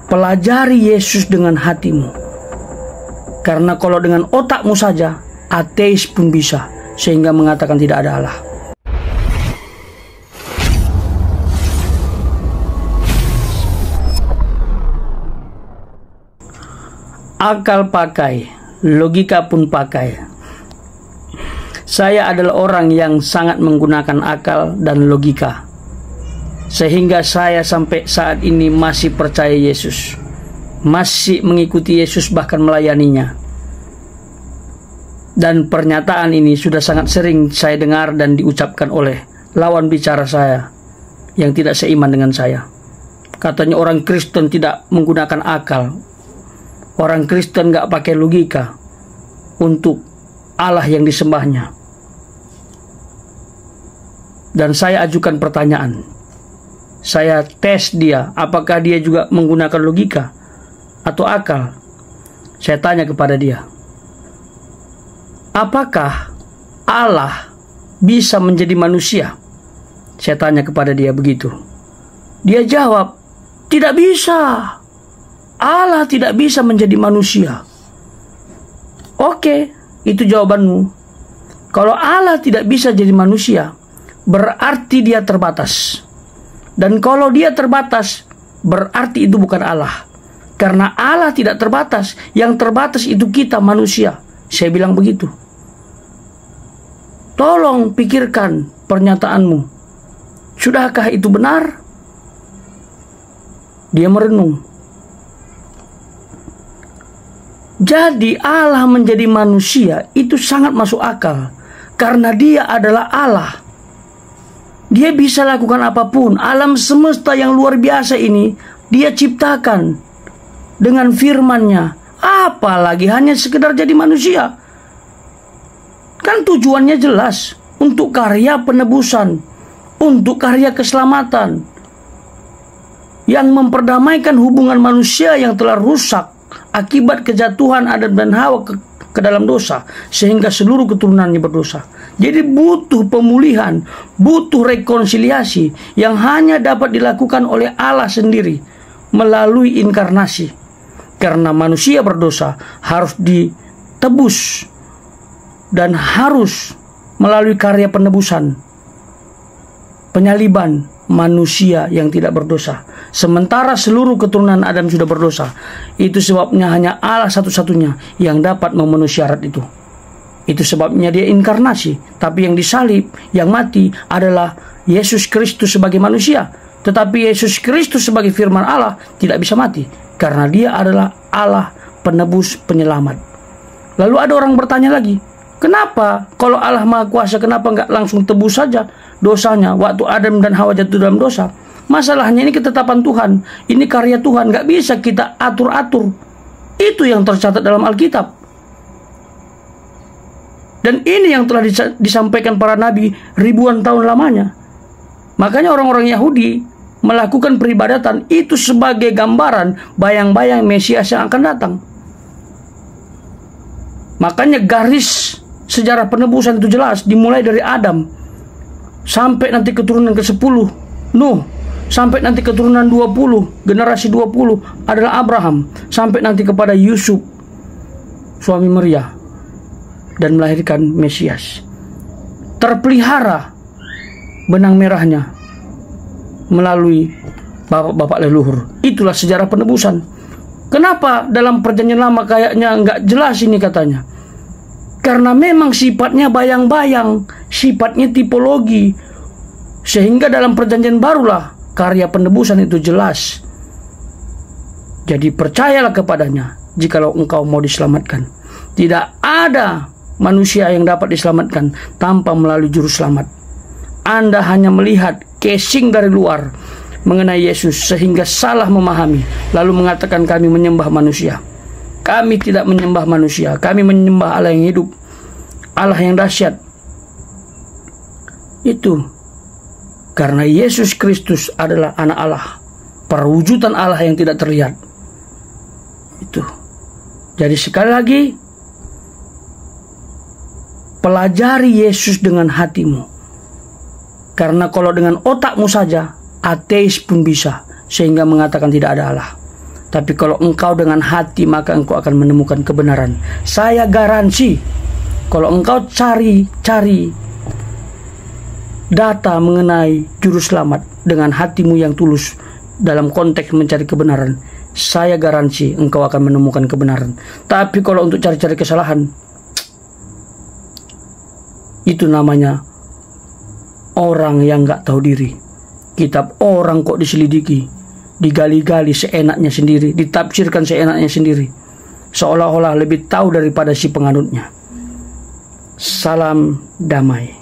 pelajari Yesus dengan hatimu. Karena kalau dengan otakmu saja, ateis pun bisa, sehingga mengatakan tidak ada Allah. Akal pakai, logika pun pakai. Saya adalah orang yang sangat menggunakan akal dan logika, sehingga saya sampai saat ini masih percaya Yesus, masih mengikuti Yesus, bahkan melayaninya. Dan pernyataan ini sudah sangat sering saya dengar dan diucapkan oleh lawan bicara saya yang tidak seiman dengan saya. Katanya orang Kristen tidak menggunakan akal, orang Kristen gak pakai logika untuk Allah yang disembahnya. Dan saya ajukan pertanyaan, saya tes dia, apakah dia juga menggunakan logika atau akal. Saya tanya kepada dia, apakah Allah bisa menjadi manusia? Saya tanya kepada dia begitu. Dia jawab, tidak bisa. Allah tidak bisa menjadi manusia. Oke, itu jawabanmu. Kalau Allah tidak bisa jadi manusia, berarti dia terbatas. Dan kalau dia terbatas, berarti itu bukan Allah. Karena Allah tidak terbatas, yang terbatas itu kita manusia. Saya bilang begitu. Tolong pikirkan pernyataanmu. Sudahkah itu benar? Dia merenung. Jadi Allah menjadi manusia itu sangat masuk akal, karena dia adalah Allah. Dia bisa lakukan apapun. Alam semesta yang luar biasa ini dia ciptakan dengan firman-Nya. Apalagi hanya sekedar jadi manusia. Kan tujuannya jelas, untuk karya penebusan, untuk karya keselamatan, yang memperdamaikan hubungan manusia yang telah rusak akibat kejatuhan Adam dan Hawa ke dalam dosa, sehingga seluruh keturunannya berdosa. Jadi butuh pemulihan, butuh rekonsiliasi yang hanya dapat dilakukan oleh Allah sendiri melalui inkarnasi. Karena manusia berdosa harus ditebus dan harus melalui karya penebusan, penyaliban manusia yang tidak berdosa. Sementara seluruh keturunan Adam sudah berdosa. Itu sebabnya hanya Allah satu-satunya yang dapat memenuhi syarat itu. Itu sebabnya dia inkarnasi. Tapi yang disalib, yang mati adalah Yesus Kristus sebagai manusia. Tetapi Yesus Kristus sebagai firman Allah tidak bisa mati, karena dia adalah Allah penebus penyelamat. Lalu ada orang bertanya lagi, kenapa kalau Allah Maha Kuasa, kenapa nggak langsung tebus saja dosanya waktu Adam dan Hawa jatuh dalam dosa? Masalahnya ini ketetapan Tuhan, ini karya Tuhan, nggak bisa kita atur-atur. Itu yang tercatat dalam Alkitab. Dan ini yang telah disampaikan para nabi ribuan tahun lamanya. Makanya orang-orang Yahudi melakukan peribadatan itu sebagai gambaran bayang-bayang Mesias yang akan datang. Makanya garis sejarah penebusan itu jelas, dimulai dari Adam sampai nanti keturunan ke-10 Nuh, sampai nanti keturunan 20, generasi 20 adalah Abraham, sampai nanti kepada Yusuf suami Maria, dan melahirkan Mesias. Terpelihara benang merahnya melalui bapak-bapak leluhur. Itulah sejarah penebusan. Kenapa dalam perjanjian lama kayaknya nggak jelas ini katanya? Karena memang sifatnya bayang-bayang, sifatnya tipologi, sehingga dalam perjanjian barulah karya penebusan itu jelas. Jadi percayalah kepadanya jikalau engkau mau diselamatkan. Tidak ada manusia yang dapat diselamatkan tanpa melalui juru selamat. Anda hanya melihat casing dari luar mengenai Yesus sehingga salah memahami, lalu mengatakan kami menyembah manusia. Kami tidak menyembah manusia, kami menyembah Allah yang hidup, Allah yang dahsyat. Itu karena Yesus Kristus adalah anak Allah, perwujudan Allah yang tidak terlihat. Itu. Jadi sekali lagi, pelajari Yesus dengan hatimu. Karena kalau dengan otakmu saja, ateis pun bisa, sehingga mengatakan tidak ada Allah. Tapi kalau engkau dengan hati, maka engkau akan menemukan kebenaran. Saya garansi, kalau engkau cari data mengenai juru selamat dengan hatimu yang tulus dalam konteks mencari kebenaran, saya garansi engkau akan menemukan kebenaran. Tapi kalau untuk cari-cari kesalahan, itu namanya orang yang gak tahu diri. Kitab orang kok diselidiki, digali-gali seenaknya sendiri, ditafsirkan seenaknya sendiri, seolah-olah lebih tahu daripada si penganutnya. Salam damai.